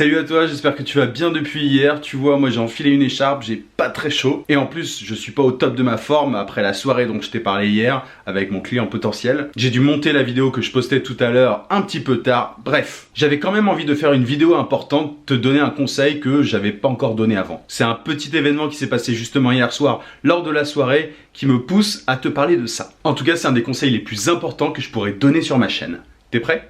Salut à toi, j'espère que tu vas bien depuis hier. Tu vois, moi j'ai enfilé une écharpe, j'ai pas très chaud. Et en plus, je suis pas au top de ma forme après la soirée dont je t'ai parlé hier avec mon client potentiel. J'ai dû monter la vidéo que je postais tout à l'heure un petit peu tard. Bref, j'avais quand même envie de faire une vidéo importante, te donner un conseil que j'avais pas encore donné avant. C'est un petit événement qui s'est passé justement hier soir lors de la soirée qui me pousse à te parler de ça. En tout cas, c'est un des conseils les plus importants que je pourrais donner sur ma chaîne. T'es prêt ?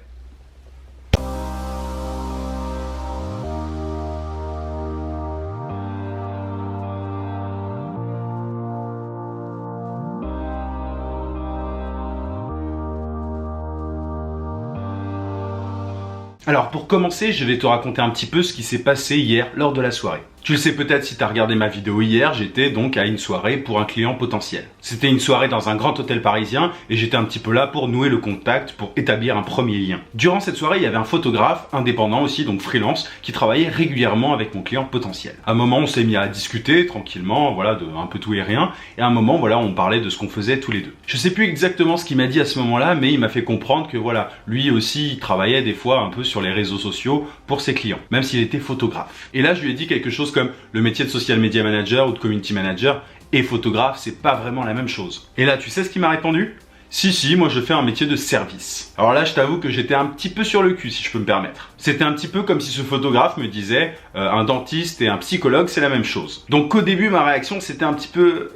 Alors pour commencer, je vais te raconter un petit peu ce qui s'est passé hier lors de la soirée. Tu le sais peut-être si tu as regardé ma vidéo hier, j'étais donc à une soirée pour un client potentiel. C'était une soirée dans un grand hôtel parisien et j'étais un petit peu là pour nouer le contact, pour établir un premier lien. Durant cette soirée, il y avait un photographe indépendant aussi, donc freelance, qui travaillait régulièrement avec mon client potentiel. À un moment, on s'est mis à discuter tranquillement, voilà, de un peu tout et rien. Et à un moment, voilà, on parlait de ce qu'on faisait tous les deux. Je sais plus exactement ce qu'il m'a dit à ce moment-là, mais il m'a fait comprendre que voilà, lui aussi, il travaillait des fois un peu sur les réseaux sociaux pour ses clients, même s'il était photographe. Et là, je lui ai dit quelque chose comme le métier de social media manager ou de community manager et photographe, c'est pas vraiment la même chose. Et là, tu sais ce qu'il m'a répondu ? Si, moi je fais un métier de service. Alors là, je t'avoue que j'étais un petit peu sur le cul, si je peux me permettre. C'était un petit peu comme si ce photographe me disait un dentiste et un psychologue, c'est la même chose. Donc au début, ma réaction, c'était un petit peu...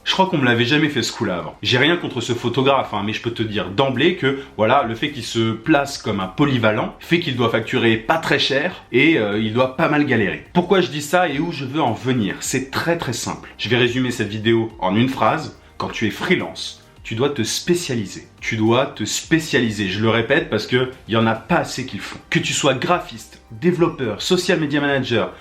Je crois qu'on me l'avait jamais fait ce coup-là avant. J'ai rien contre ce photographe, mais je peux te dire d'emblée que voilà, le fait qu'il se place comme un polyvalent fait qu'il doit facturer pas très cher et il doit pas mal galérer. Pourquoi je dis ça et où je veux en venir ? C'est très très simple. Je vais résumer cette vidéo en une phrase. Quand tu es freelance, tu dois te spécialiser. Tu dois te spécialiser. Je le répète parce que il y en a pas assez qui le font. Que tu sois graphiste, développeur, social media manager,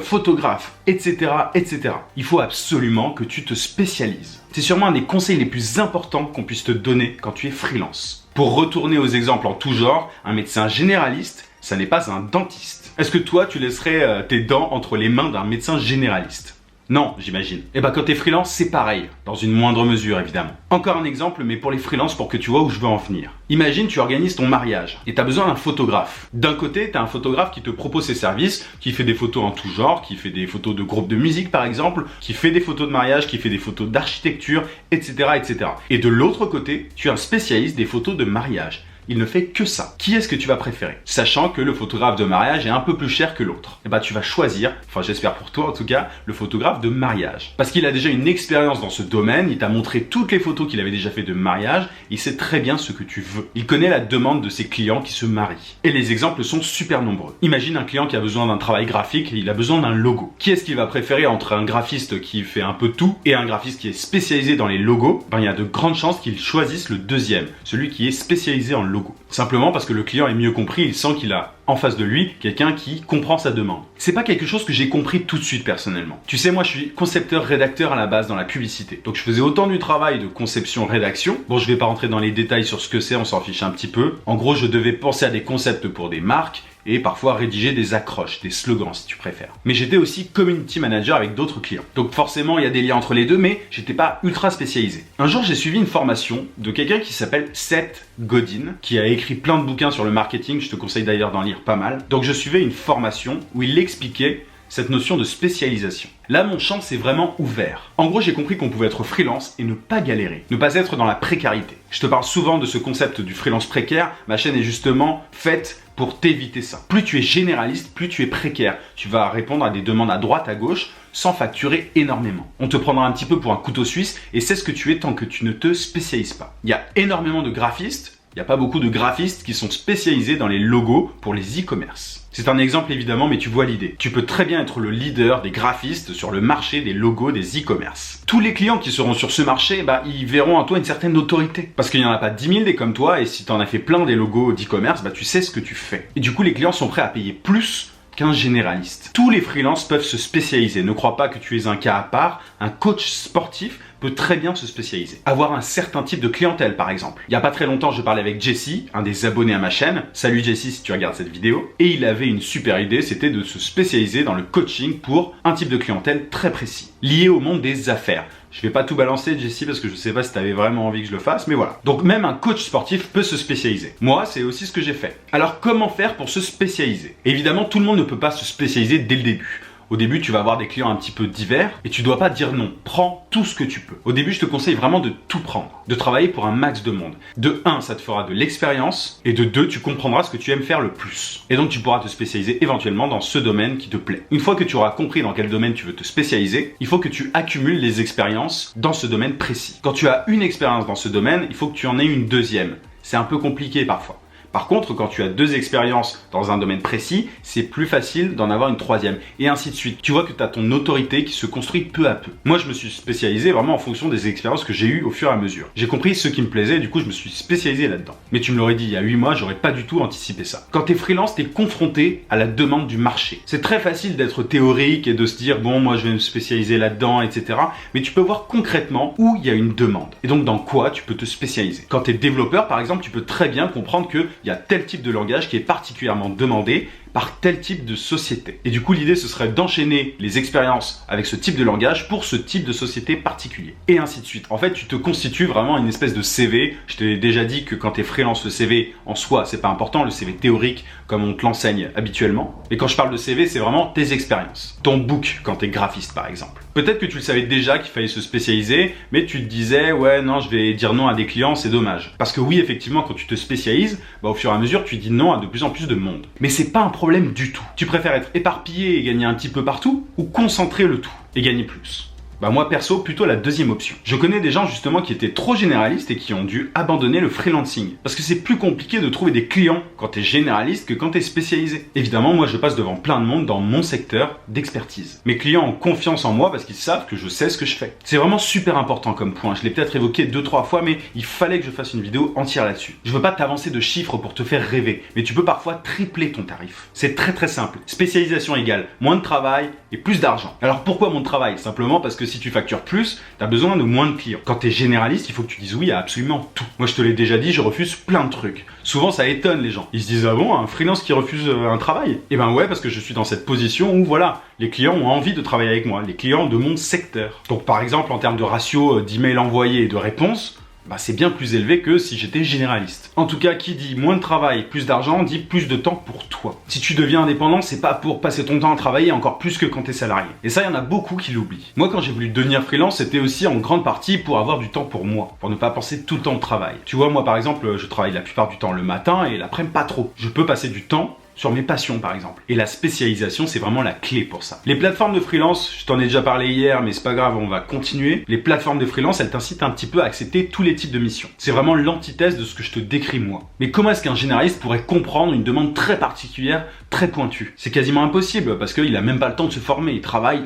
photographe, etc., etc. Il faut absolument que tu te spécialises. C'est sûrement un des conseils les plus importants qu'on puisse te donner quand tu es freelance. Pour retourner aux exemples en tout genre, un médecin généraliste, ça n'est pas un dentiste. Est-ce que toi, tu laisserais tes dents entre les mains d'un médecin généraliste ? Non, j'imagine. Et quand t'es freelance, c'est pareil, dans une moindre mesure évidemment. Encore un exemple, mais pour les freelances pour que tu vois où je veux en venir. Imagine, tu organises ton mariage et t'as besoin d'un photographe. D'un côté, t'as un photographe qui te propose ses services, qui fait des photos en tout genre, qui fait des photos de groupes de musique par exemple, qui fait des photos de mariage, qui fait des photos d'architecture, etc., etc. Et de l'autre côté, tu as un spécialiste des photos de mariage. Il ne fait que ça. Qui est-ce que tu vas préférer ? Sachant que le photographe de mariage est un peu plus cher que l'autre. Tu vas choisir, j'espère pour toi en tout cas, le photographe de mariage. Parce qu'il a déjà une expérience dans ce domaine, il t'a montré toutes les photos qu'il avait déjà fait de mariage, il sait très bien ce que tu veux. Il connaît la demande de ses clients qui se marient. Et les exemples sont super nombreux. Imagine un client qui a besoin d'un travail graphique et il a besoin d'un logo. Qui est-ce qu'il va préférer entre un graphiste qui fait un peu tout et un graphiste qui est spécialisé dans les logos ? Il y a de grandes chances qu'il choisisse le deuxième, celui qui est spécialisé en logo. Simplement parce que le client est mieux compris, il sent qu'il a en face de lui quelqu'un qui comprend sa demande. C'est pas quelque chose que j'ai compris tout de suite personnellement. Tu sais, moi je suis concepteur-rédacteur à la base dans la publicité. Donc je faisais autant du travail de conception-rédaction. Bon, je vais pas rentrer dans les détails sur ce que c'est, on s'en fiche un petit peu. En gros, je devais penser à des concepts pour des marques et parfois rédiger des accroches, des slogans si tu préfères. Mais j'étais aussi community manager avec d'autres clients. Donc forcément, il y a des liens entre les deux, mais j'étais pas ultra spécialisé. Un jour, j'ai suivi une formation de quelqu'un qui s'appelle Seth Godin, qui a écrit plein de bouquins sur le marketing, je te conseille d'ailleurs d'en lire pas mal. Donc je suivais une formation où il expliquait cette notion de spécialisation. Là, mon champ s'est vraiment ouvert. En gros, j'ai compris qu'on pouvait être freelance et ne pas galérer, ne pas être dans la précarité. Je te parle souvent de ce concept du freelance précaire. Ma chaîne est justement faite pour t'éviter ça. Plus tu es généraliste, plus tu es précaire. Tu vas répondre à des demandes à droite, à gauche, sans facturer énormément. On te prendra un petit peu pour un couteau suisse et c'est ce que tu es tant que tu ne te spécialises pas. Il y a énormément de graphistes. Il n'y a pas beaucoup de graphistes qui sont spécialisés dans les logos pour les e-commerce. C'est un exemple évidemment, mais tu vois l'idée. Tu peux très bien être le leader des graphistes sur le marché des logos des e-commerce. Tous les clients qui seront sur ce marché, ils verront en toi une certaine autorité. Parce qu'il n'y en a pas 10 000 des comme toi, et si tu en as fait plein des logos d'e-commerce, tu sais ce que tu fais. Et du coup, les clients sont prêts à payer plus qu'un généraliste. Tous les freelances peuvent se spécialiser. Ne crois pas que tu es un cas à part. Un coach sportif peut très bien se spécialiser. Avoir un certain type de clientèle, par exemple. Il n'y a pas très longtemps, je parlais avec Jesse, un des abonnés à ma chaîne. Salut Jesse si tu regardes cette vidéo. Et il avait une super idée, c'était de se spécialiser dans le coaching pour un type de clientèle très précis. liées au monde des affaires. Je vais pas tout balancer, Jessie, parce que je sais pas si tu avais vraiment envie que je le fasse, mais voilà. Donc même un coach sportif peut se spécialiser. Moi, c'est aussi ce que j'ai fait. Alors comment faire pour se spécialiser? Évidemment, tout le monde ne peut pas se spécialiser dès le début. Au début, tu vas avoir des clients un petit peu divers et tu dois pas dire non. Prends tout ce que tu peux. Au début, je te conseille vraiment de tout prendre, de travailler pour un max de monde. De 1, ça te fera de l'expérience et de 2, tu comprendras ce que tu aimes faire le plus. Et donc, tu pourras te spécialiser éventuellement dans ce domaine qui te plaît. Une fois que tu auras compris dans quel domaine tu veux te spécialiser, il faut que tu accumules les expériences dans ce domaine précis. Quand tu as une expérience dans ce domaine, il faut que tu en aies une deuxième. C'est un peu compliqué parfois. Par contre, quand tu as 2 expériences dans un domaine précis, c'est plus facile d'en avoir une troisième, et ainsi de suite. Tu vois que tu as ton autorité qui se construit peu à peu. Moi, je me suis spécialisé vraiment en fonction des expériences que j'ai eues au fur et à mesure. J'ai compris ce qui me plaisait, et du coup, je me suis spécialisé là-dedans. Mais tu me l'aurais dit il y a 8 mois, j'aurais pas du tout anticipé ça. Quand tu es freelance, tu es confronté à la demande du marché. C'est très facile d'être théorique et de se dire, bon, moi, je vais me spécialiser là-dedans, etc. Mais tu peux voir concrètement où il y a une demande. Et donc, dans quoi tu peux te spécialiser. Quand tu es développeur, par exemple, tu peux très bien comprendre que il y a tel type de langage qui est particulièrement demandé par tel type de société. Et du coup, l'idée, ce serait d'enchaîner les expériences avec ce type de langage pour ce type de société particulier. Et ainsi de suite. En fait, tu te constitues vraiment une espèce de CV. Je t'ai déjà dit que quand tu es freelance, le CV en soi, c'est pas important. Le CV théorique, comme on te l'enseigne habituellement. Et quand je parle de CV, c'est vraiment tes expériences. Ton book, quand tu es graphiste, par exemple. Peut-être que tu le savais déjà qu'il fallait se spécialiser, mais tu te disais, ouais, non, je vais dire non à des clients, c'est dommage. Parce que oui, effectivement, quand tu te spécialises, au fur et à mesure, tu dis non à de plus en plus de monde. Mais c'est pas un problème du tout. Tu préfères être éparpillé et gagner un petit peu partout, ou concentrer le tout et gagner plus? Moi perso, plutôt la deuxième option. Je connais des gens justement qui étaient trop généralistes et qui ont dû abandonner le freelancing. Parce que c'est plus compliqué de trouver des clients quand t'es généraliste que quand t'es spécialisé. Évidemment, moi je passe devant plein de monde dans mon secteur d'expertise. Mes clients ont confiance en moi parce qu'ils savent que je sais ce que je fais. C'est vraiment super important comme point. Je l'ai peut-être évoqué 2-3 fois, mais il fallait que je fasse une vidéo entière là-dessus. Je veux pas t'avancer de chiffres pour te faire rêver, mais tu peux parfois tripler ton tarif. C'est très très simple. Spécialisation égale moins de travail et plus d'argent. Alors pourquoi moins de travail? Simplement parce que si tu factures plus, tu as besoin de moins de clients. Quand tu es généraliste, il faut que tu dises oui à absolument tout. Moi, je te l'ai déjà dit, je refuse plein de trucs. Souvent, ça étonne les gens. Ils se disent, ah bon, un freelance qui refuse un travail? Eh ben ouais, parce que je suis dans cette position où voilà, les clients ont envie de travailler avec moi, les clients de mon secteur. Donc par exemple, en termes de ratio d'emails envoyés et de réponses, c'est bien plus élevé que si j'étais généraliste. En tout cas, qui dit moins de travail, plus d'argent, dit plus de temps pour toi. Si tu deviens indépendant, c'est pas pour passer ton temps à travailler encore plus que quand t'es salarié. Et ça, il y en a beaucoup qui l'oublient. Moi, quand j'ai voulu devenir freelance, c'était aussi en grande partie pour avoir du temps pour moi, pour ne pas penser tout le temps au travail. Tu vois, moi par exemple, je travaille la plupart du temps le matin et l'après-midi pas trop. Je peux passer du temps sur mes passions par exemple. Et la spécialisation, c'est vraiment la clé pour ça. Les plateformes de freelance, je t'en ai déjà parlé hier, mais c'est pas grave, on va continuer. Les plateformes de freelance, elles t'incitent un petit peu à accepter tous les types de missions. C'est vraiment l'antithèse de ce que je te décris moi. Mais comment est-ce qu'un généraliste pourrait comprendre une demande très particulière, très pointue? C'est quasiment impossible parce qu'il a même pas le temps de se former. Il travaille.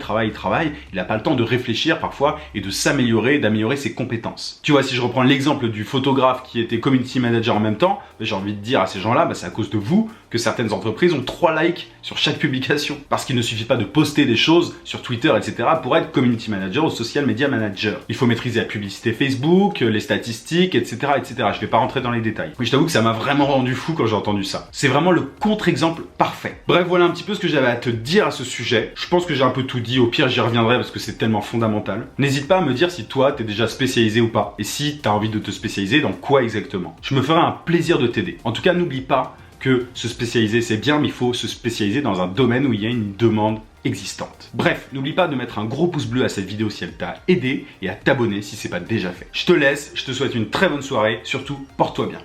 Il a pas le temps de réfléchir parfois et de s'améliorer, d'améliorer ses compétences. Tu vois, si je reprends l'exemple du photographe qui était community manager en même temps, j'ai envie de dire à ces gens-là, c'est à cause de vous que certaines entreprises ont 3 likes sur chaque publication. Parce qu'il ne suffit pas de poster des choses sur Twitter, etc. pour être community manager ou social media manager. Il faut maîtriser la publicité Facebook, les statistiques, etc., etc. Je vais pas rentrer dans les détails. Mais je t'avoue que ça m'a vraiment rendu fou quand j'ai entendu ça. C'est vraiment le contre-exemple parfait. Bref, voilà un petit peu ce que j'avais à te dire à ce sujet. Je pense que j'ai un peu tout dit. Au pire, j'y reviendrai parce que c'est tellement fondamental. N'hésite pas à me dire si toi, t'es déjà spécialisé ou pas. Et si t'as envie de te spécialiser dans quoi exactement. Je me ferai un plaisir de t'aider. En tout cas, n'oublie pas que se spécialiser c'est bien, mais il faut se spécialiser dans un domaine où il y a une demande existante. Bref, n'oublie pas de mettre un gros pouce bleu à cette vidéo si elle t'a aidé et à t'abonner si c'est pas déjà fait. Je te laisse, je te souhaite une très bonne soirée, surtout porte-toi bien.